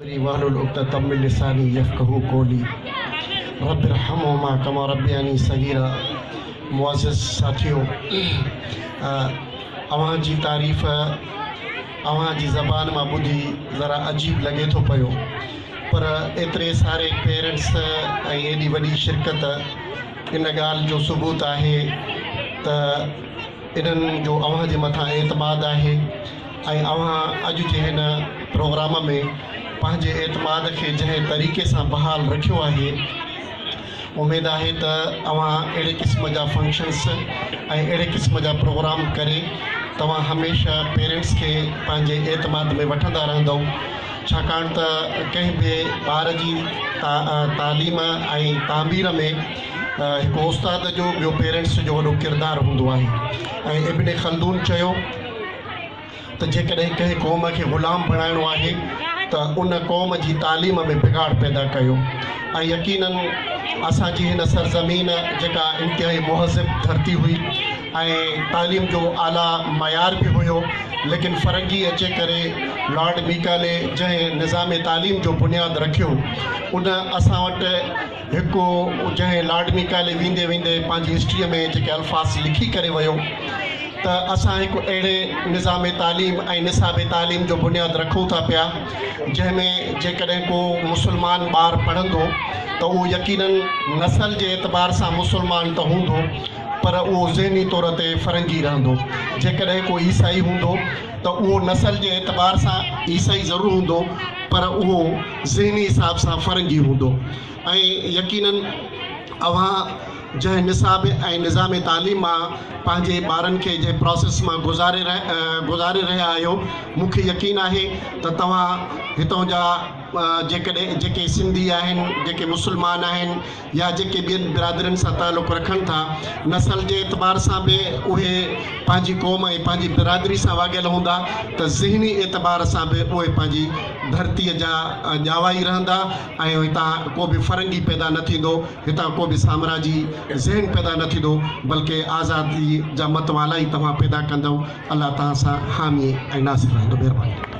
वाहलुल उक़दतम मिन लिसानी यफ़क़हू क़ौली रब्बि इरहमहुमा कमा रब्बयानी सगीरा। मुअज़्ज़िज़ साथियों, अवां जी तारीफ़ अवां जी ज़बान मां ॿुधी ज़रा अजीब लगे थो पियो, पर एतिरे सारे पेरेंट्स ऐं एॾी वॾी शिरकत इन ॻाल्हि जो सबूत आहे त इन्हनि जो अवां जे मथां एतमाद आहे ऐं अवां अॼु जे हिन प्रोग्राम में पंहिंजे एतमाद खे जंहिं तरीक़े सां बहाल रखियो आहे। उमेद आहे त अवां अहिड़े क़िस्म जा फंक्शन्स ऐं अहिड़े क़िस्म जा प्रोग्राम करे तव्हां हमेशह पेरेंट्स खे पंहिंजे एतमाद में वठंदा रहंदव, छाकाणि त कंहिं बि ॿार जी तालीम ऐं तामीर में हिकु उस्ताद जो ॿियो पेरेंट्स जो वॾो किरदारु हूंदो आहे। ऐं इब्न खल्दून चयो त जेकॾहिं कंहिं क़ौम खे ग़ुलाम बणाइणो आहे त उन क़ौम जी तालीम में बिगाड़ पैदा कयो। ऐं यकीनन असांजी हिन सरज़मीन जेका इंतिहाई मुहज़िब धरती हुई ऐं तालीम जो आला मयार बि हुयो, लेकिन फ़र्क़ी अचे करे लॉर्ड मीकाले जंहिं निज़ाम तालीम जो बुनियादु रखियो, उन असां वटि हिकु जंहिं लॉर्ड मीकाले वेंदे वेंदे पंहिंजी हिस्ट्रीअ में जेके अल्फाज़ लिखी करे वियो त असां हिकु अहिड़े निज़ाम तालीम ऐं निसाब तालीम जो बुनियादु रखूं था पिया जंहिंमें जेकॾहिं को मुस्लमान ॿारु पढ़ंदो त उहो यकीनन नसल जे एतबार सां मुस्लमान त हूंदो, पर उहो ज़हनी तौर ते फ़रंगी रहंदो। जेकॾहिं को ईसाई हूंदो त उहो नसल जे एतबार सां ईसाई ज़रूरु हूंदो, पर उहो ज़हनी हिसाब सां फ़रंगी हूंदो। ऐं यकीनन अवां जंहिं निसाब ऐं निज़ाम तालीम मां पंहिंजे ॿारनि खे जंहिं प्रोसेस मां गुज़ारे रहिया आहियो, मूंखे यकीन आहे त तव्हां हितां जा जेकॾहिं जेके सिंधी आहिनि, जेके मुस्लमान आहिनि या जेके ॿियनि बिरादरियुनि सां तालुक़ु रखनि था, नसल जे एतबार सां बि उहे पंहिंजी क़ौम ऐं पंहिंजी बिरादरी सां वाॻियल हूंदा, त ज़हनी एतबार सां बि उहे पंहिंजी धरतीअ जा ॼावाई रहंदा ऐं हितां को बि फ़र्क़ी पैदा न थींदो, हितां को बि साम्राजी ज़हन पैदा न थींदो, बल्कि आज़ादी जा मतवाला ई तव्हां पैदा कंदव। अल्लाह तव्हां सां हामी ऐं नासिर रहंदो। महिरबानी।